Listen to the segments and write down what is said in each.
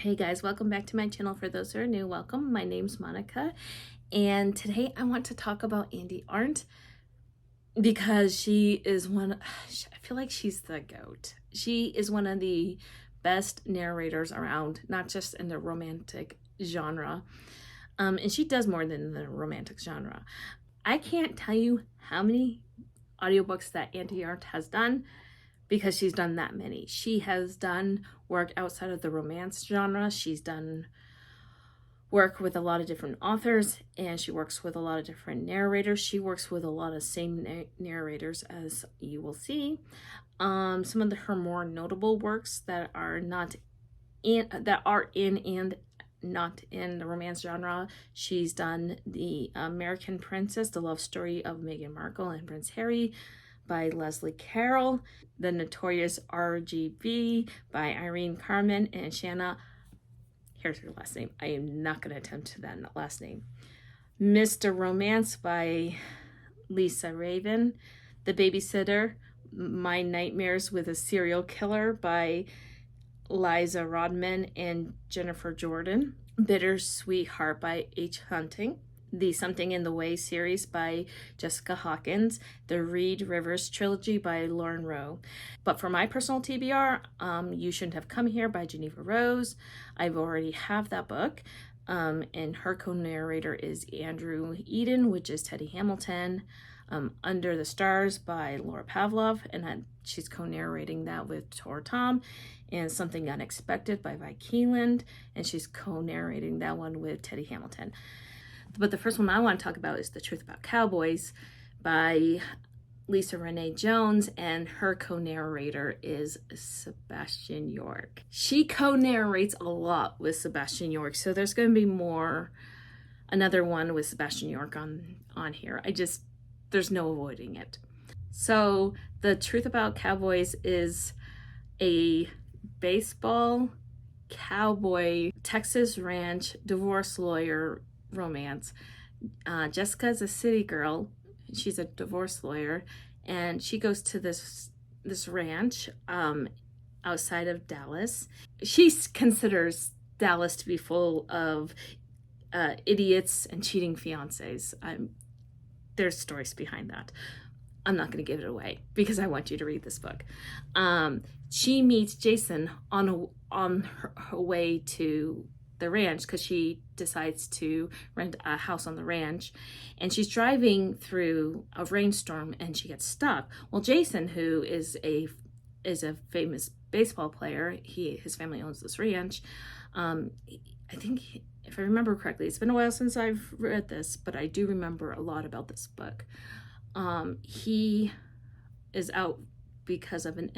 Hey guys, welcome back to my channel. For those who are new, welcome. My name's Monica, and today I want to talk about Andi Arndt because she is I feel like she's the GOAT. She is one of the best narrators around, not just in the romantic genre. And she does more than the romantic genre. I can't tell you how many audiobooks that Andi Arndt has done, because she's done that many. She has done work outside of the romance genre. She's done work with a lot of different authors, and she works with a lot of different narrators. She works with a lot of same narrators, as you will see. Some of her more notable works that are in and not in the romance genre. She's done The American Princess, the love story of Meghan Markle and Prince Harry by Leslie Carroll, The Notorious RGB by Irene Carmen and Shanna. Here's her last name. I am not going to attempt that last name. Mr. Romance by Lisa Raven. The Babysitter, My Nightmares with a Serial Killer by Liza Rodman and Jennifer Jordan. Bittersweet Heart by H. Hunting. The Something in the Way series by Jessica Hawkins, the Reed Rivers trilogy by Lauren Rowe. But for my personal TBR, You Shouldn't Have Come Here by Geneva Rose. I've already have that book, and her co-narrator is Andrew Eden, which is Teddy Hamilton. Under the Stars by Laura Pavlov, and she's co-narrating that with Tor Tom. And Something Unexpected by Keeland, and she's co-narrating that one with Teddy Hamilton. But the first one I want to talk about is The Truth About Cowboys by Lisa Renee Jones, and her co-narrator is Sebastian York. She co-narrates a lot with Sebastian York, so there's going to be another one with Sebastian York on here. There's no avoiding it. So The Truth About Cowboys is a baseball cowboy Texas ranch divorce lawyer romance. Jessica's a city girl. She's a divorce lawyer, and she goes to this ranch outside of Dallas. She considers Dallas to be full of idiots and cheating fiancés. There's stories behind that. I'm not going to give it away because I want you to read this book. She meets Jason on her way to the ranch because she decides to rent a house on the ranch, and she's driving through a rainstorm and she gets stuck. Well, Jason, who is a famous baseball player, his family owns this ranch. I think, if I remember correctly, it's been a while since I've read this, but I do remember a lot about this book. He is out because of an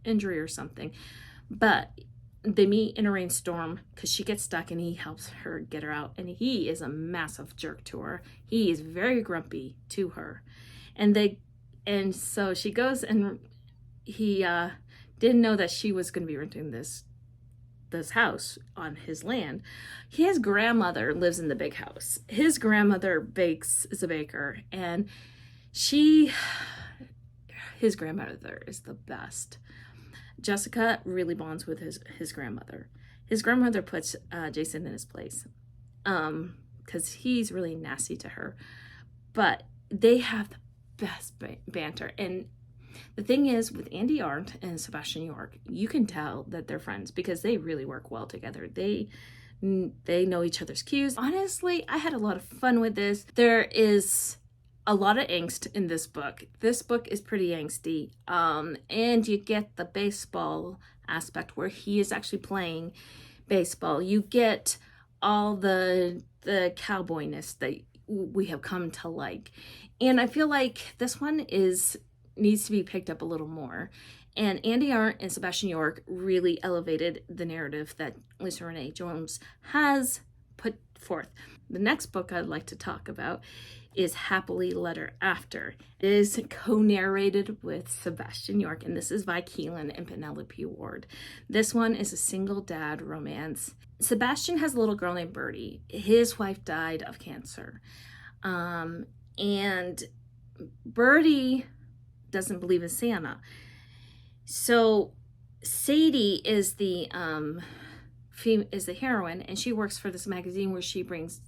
injury or something, but they meet in a rainstorm because she gets stuck and he helps her get her out, and he is a massive jerk to her. He is very grumpy to her, and so she goes, and he didn't know that she was going to be renting this house on his land. His grandmother lives in the big house. His grandmother is a baker, and his grandmother is the best. Jessica really bonds with his grandmother. His grandmother puts Jason in his place because he's really nasty to her. But they have the best banter. And the thing is, with Andi Arndt and Sebastian York, you can tell that they're friends because they really work well together. They know each other's cues. Honestly, I had a lot of fun with this. There is a lot of angst in this book. This book is pretty angsty. And you get the baseball aspect where he is actually playing baseball. You get all the cowboyness that we have come to like. And I feel like this one needs to be picked up a little more. And Andi Arndt and Sebastian York really elevated the narrative that Lisa Renee Jones has put forth. The next book I'd like to talk about is Happily Letter After. It is co-narrated with Sebastian York, and this is by Keeland and Penelope Ward. This one is a single dad romance. Sebastian has a little girl named Birdie. His wife died of cancer. And Birdie doesn't believe in Santa. So Sadie is the is the heroine, and she works for this magazine where she grants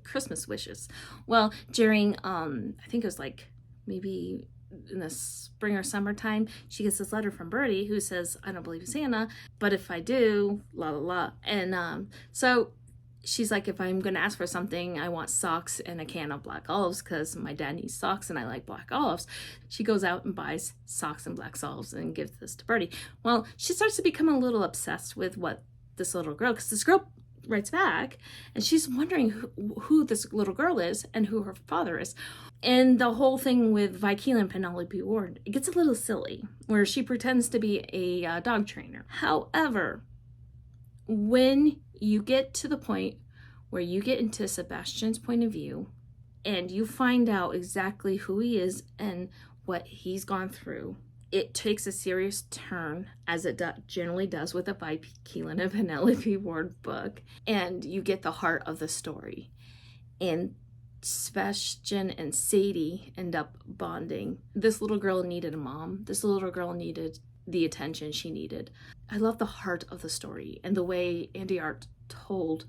Christmas wishes. Well, during I think it was like maybe in the spring or summertime, she gets this letter from Birdie who says, I don't believe in Santa, but if I do, la la la. And so she's like, if I'm going to ask for something, I want socks and a can of black olives because my dad needs socks and I like black olives. She goes out and buys socks and black olives and gives this to Birdie. Well, she starts to become a little obsessed with what this little girl, because this girl writes back and she's wondering who this little girl is and who her father is. And the whole thing with Keeland and Penelope Ward, it gets a little silly where she pretends to be a dog trainer. However, when you get to the point where you get into Sebastian's point of view and you find out exactly who he is and what he's gone through, it takes a serious turn, as it generally does with a Keeland and Penelope Ward book, and you get the heart of the story. And Sebastian and Sadie end up bonding. This little girl needed a mom. This little girl needed the attention she needed. I love the heart of the story and the way Arndt told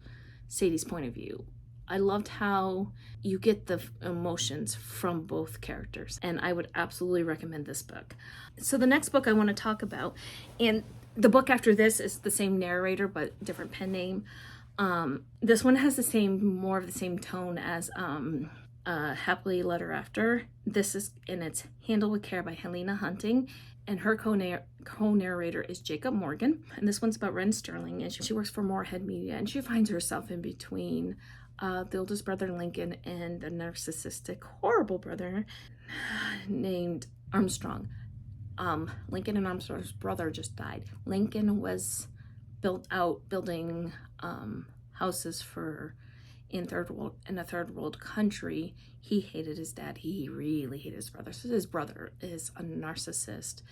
Sadie's point of view. I loved how you get the emotions from both characters, and I would absolutely recommend this book. So the next book I want to talk about, and the book after this is the same narrator but different pen name. This one has more of the same tone as Happily Letter After. This is, and it's Handled with Care by Helena Hunting, and her co-narrator is Jacob Morgan. And this one's about Ren Sterling, and she works for Moorhead Media, and she finds herself in between the oldest brother Lincoln and the narcissistic, horrible brother named Armstrong. Lincoln and Armstrong's brother just died. Lincoln was building houses in a third world country. He hated his dad. He really hated his brother. So his brother is a narcissist,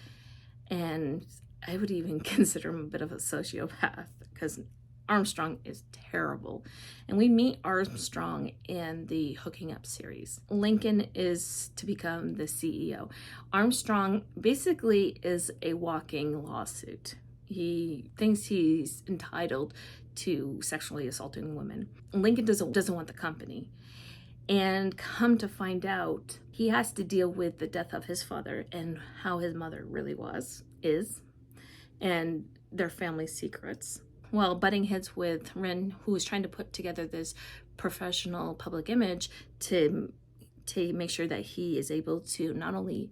and I would even consider him a bit of a sociopath because Armstrong is terrible. And we meet Armstrong in the Hooking Up series. Lincoln is to become the CEO. Armstrong basically is a walking lawsuit. He thinks he's entitled to sexually assaulting women. Lincoln doesn't want the company. And come to find out, he has to deal with the death of his father and how his mother really is, and their family secrets. Well, butting heads with Ren, who is trying to put together this professional public image to make sure that he is able to not only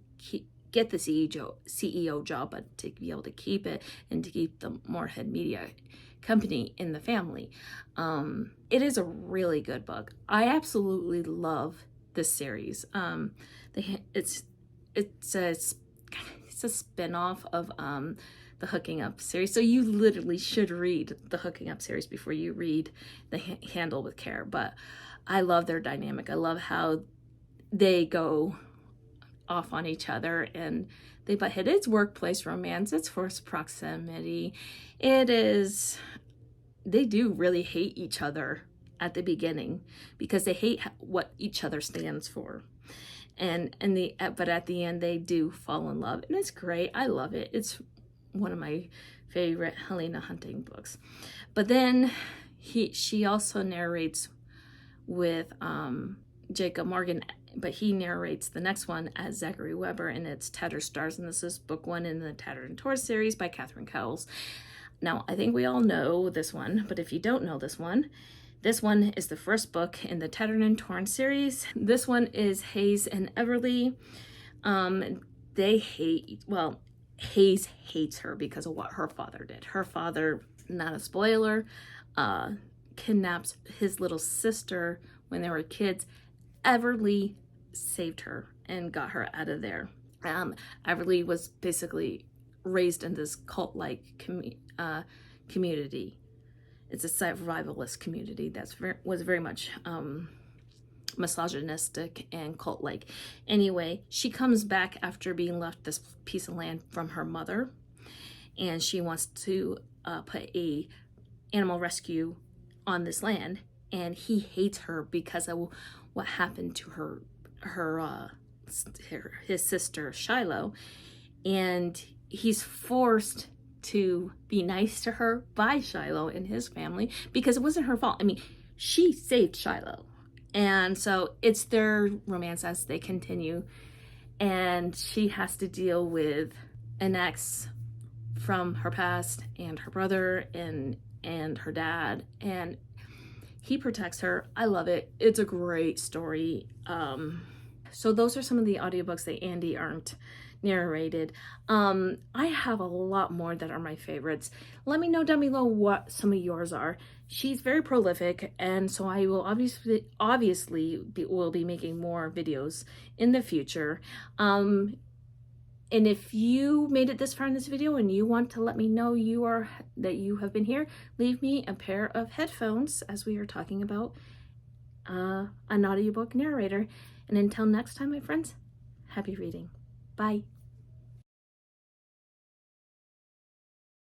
get the CEO job, but to be able to keep it and to keep the Moorhead Media company in the family. It is a really good book. I absolutely love this series. It's a spin-off of the Hooking Up series. So you literally should read the Hooking Up series before you read the Handle with Care. But I love their dynamic. I love how they go off on each other and they butt head. It's workplace romance. It's forced proximity. They do really hate each other at the beginning because they hate what each other stands for. But at the end they do fall in love, and it's great. I love it. It's one of my favorite Helena Hunting books. But then she also narrates with Jacob Morgan, but he narrates the next one as Zachary Weber, and it's Tattered Stars, and this is book 1 in the Tattered and Torn series by Catherine Cowles. Now, I think we all know this one, but if you don't know this one is the first book in the Tattered and Torn series. This one is Hayes and Everly. Hayes hates her because of what her father did. Her father, not a spoiler, kidnaps his little sister when they were kids. Everly saved her and got her out of there. Everly was basically raised in this cult-like community. It's a survivalist community that was very much misogynistic and cult-like. Anyway, she comes back after being left this piece of land from her mother, and she wants to put a animal rescue on this land, and he hates her because of what happened to his sister Shiloh, and he's forced to be nice to her by Shiloh and his family, because it wasn't her fault. I mean, she saved Shiloh. And so it's their romance as they continue. And she has to deal with an ex from her past and her brother and her dad. And he protects her. I love it. It's a great story. So those are some of the audiobooks that Andi Arndt narrated. I have a lot more that are my favorites. Let me know down below what some of yours are. She's very prolific, and so I will obviously be making more videos in the future. And if you made it this far in this video and you want to let me know that you have been here, leave me a pair of headphones, as we are talking about an audiobook narrator. And until next time, my friends, happy reading. Bye.